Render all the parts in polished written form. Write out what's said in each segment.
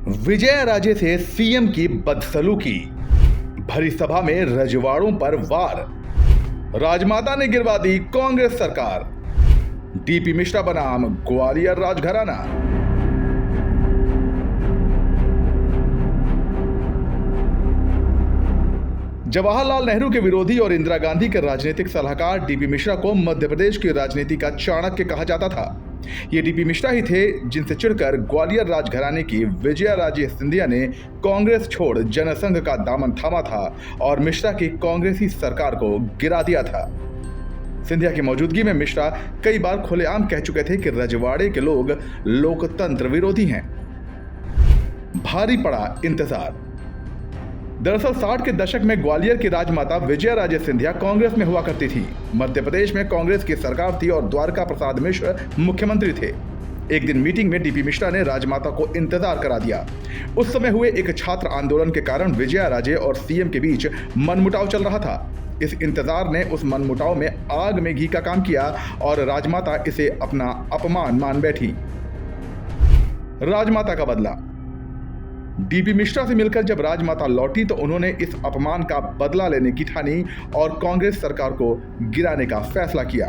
विजयाराजे से सीएम की बदसलूकी, भरी सभा में रजवाड़ों पर वार, राजमाता ने गिरवा दी कांग्रेस सरकार, डीपी मिश्रा बनाम ग्वालियर राजघराना। जवाहरलाल नेहरू के विरोधी और इंदिरा गांधी के राजनीतिक सलाहकार डीपी मिश्रा को मध्य प्रदेश की राजनीति का चाणक्य कहा जाता था। ये डीपी मिश्रा ही थे जिनसे चिढ़कर ग्वालियर राजघराने की विजयाराजे सिंधिया ने कांग्रेस छोड़ जनसंघ का दामन थामा था और मिश्रा की कांग्रेसी सरकार को गिरा दिया था। सिंधिया की मौजूदगी में मिश्रा कई बार खुलेआम कह चुके थे कि रजवाड़े के लोग लोकतंत्र विरोधी हैं। भारी पड़ा इंतजार। दरअसल 60 के दशक में ग्वालियर की राजमाता विजयाराजे सिंधिया कांग्रेस में हुआ करती थी। मध्य प्रदेश में कांग्रेस की सरकार थी और द्वारका प्रसाद मिश्र मुख्यमंत्री थे। एक दिन मीटिंग में डीपी मिश्रा ने राजमाता को इंतजार करा दिया। उस समय हुए एक छात्र आंदोलन के कारण विजयाराजे और सीएम के बीच मनमुटाव चल रहा था। इस इंतजार ने उस मनमुटाव में आग में घी का काम किया और राजमाता इसे अपना अपमान मान बैठी। राजमाता का बदला। डीपी मिश्रा से मिलकर जब राजमाता लौटी तो उन्होंने इस अपमान का बदला लेने की ठानी और कांग्रेस सरकार को गिराने का फैसला किया।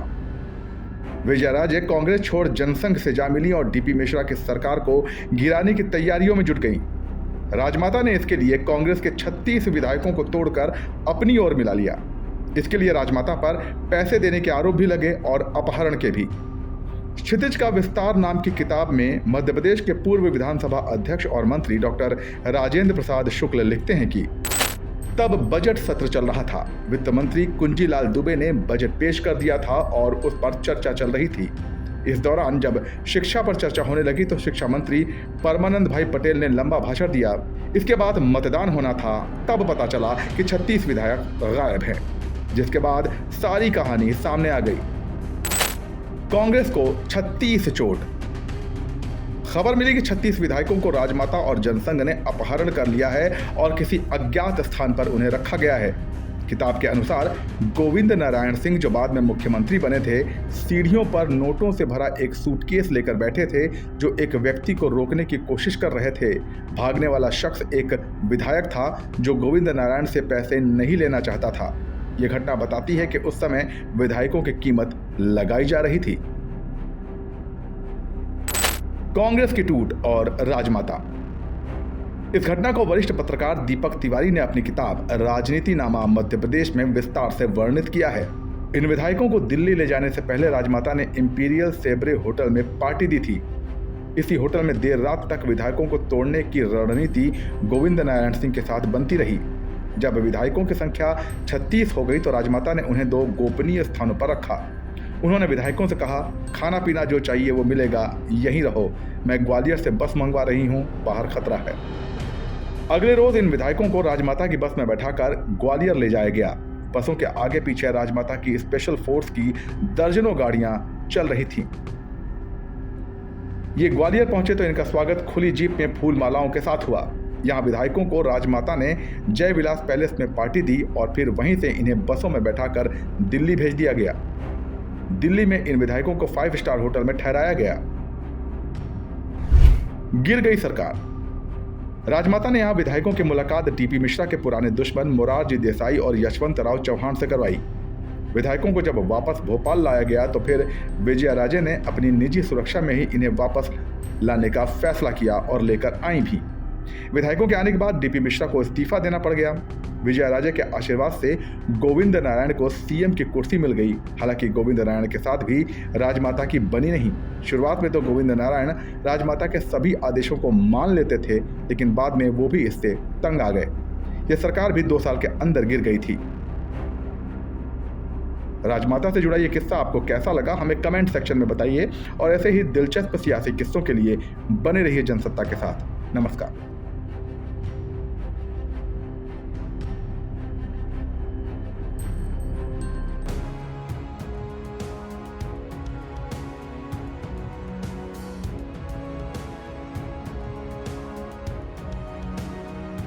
विजयाराजे कांग्रेस छोड़ जनसंघ से जा मिली और डीपी मिश्रा की सरकार को गिराने की तैयारियों में जुट गईं। राजमाता ने इसके लिए कांग्रेस के 36 विधायकों को तोड़कर अपनी ओर मिला लिया। इसके लिए राजमाता पर पैसे देने के आरोप भी लगे और अपहरण के भी। क्षितिज का विस्तार नाम की किताब में मध्य प्रदेश के पूर्व विधानसभा अध्यक्ष और मंत्री डॉक्टर राजेंद्र प्रसाद शुक्ल लिखते हैं कि तब बजट सत्र चल रहा था। वित्त मंत्री कुंजीलाल दुबे ने बजट पेश कर दिया था और उस पर चर्चा चल रही थी। इस दौरान जब शिक्षा पर चर्चा होने लगी तो शिक्षा मंत्री परमानंद भाई पटेल ने लंबा भाषण दिया। इसके बाद मतदान होना था। तब पता चला कि 36 विधायक गायब हैं, जिसके बाद सारी कहानी सामने आ गई। कांग्रेस को 36 चोट। खबर मिली कि 36 विधायकों को राजमाता और जनसंघ ने अपहरण कर लिया है और किसी अज्ञात स्थान पर उन्हें रखा गया है। किताब के अनुसार गोविंद नारायण सिंह, जो बाद में मुख्यमंत्री बने थे, सीढ़ियों पर नोटों से भरा एक सूटकेस लेकर बैठे थे जो एक व्यक्ति को रोकने की कोशिश कर रहे थे। भागने वाला शख्स एक विधायक था जो गोविंद नारायण से पैसे नहीं लेना चाहता था। यह घटना बताती है कि उस समय विधायकों की कीमत लगाई जा रही थी। कांग्रेस की टूट और राजमाता। इस घटना को वरिष्ठ पत्रकार दीपक तिवारी ने अपनी किताब राजनीति नामा मध्य प्रदेश में विस्तार से वर्णित किया है। इन विधायकों को दिल्ली ले जाने से पहले राजमाता ने इंपीरियल सेब्रे होटल में पार्टी दी थी। इसी होटल में देर रात तक विधायकों को तोड़ने की रणनीति गोविंद नारायण सिंह के साथ बनती रही। जब विधायकों की संख्या 36 हो गई तो राजमाता ने उन्हें 2 गोपनीय स्थानों पर रखा। उन्होंने विधायकों से कहा, खाना पीना जो चाहिए वो मिलेगा, यहीं रहो। मैं ग्वालियर से बस मंगवा रही हूँ, बाहर खतरा है। अगले रोज इन विधायकों को राजमाता की बस में बैठाकर ग्वालियर ले जाया गया। बसों के आगे पीछे राजमाता की स्पेशल फोर्स की दर्जनों गाड़ियां चल रही थीं। ये ग्वालियर पहुंचे तो इनका स्वागत खुली जीप में फूल मालाओं के साथ हुआ। यहाँ विधायकों को राजमाता ने जय विलास पैलेस में पार्टी दी और फिर वहीं से इन्हें बसों में बैठाकर दिल्ली भेज दिया गया। दिल्ली में इन विधायकों को 5 स्टार होटल में ठहराया गया। गिर गई सरकार। राजमाता ने यहाँ विधायकों की मुलाकात डीपी मिश्रा के पुराने दुश्मन मोरारजी देसाई और यशवंतराव चौहान से करवाई। विधायकों को जब वापस भोपाल लाया गया तो फिर विजयाराजे ने अपनी निजी सुरक्षा में ही इन्हें वापस लाने का फैसला किया और लेकर आई भी। विधायकों के आने के बाद डीपी मिश्रा को इस्तीफा देना पड़ गया। विजयाराजे के आशीर्वाद से गोविंद नारायण को सीएम की कुर्सी मिल गई। हालांकि गोविंद नारायण के साथ भी राजमाता की बनी नहीं। शुरुआत में तो गोविंद नारायण राजमाता के सभी आदेशों को मान लेते थे, लेकिन बाद में वो भी इससे तंग आ गए। यह सरकार भी 2 साल के अंदर गिर गई थी। राजमाता से जुड़ा ये किस्सा आपको कैसा लगा, हमें कमेंट सेक्शन में बताइए और ऐसे ही दिलचस्प सियासी किस्सों के लिए बने रहिए जनसत्ता के साथ। नमस्कार।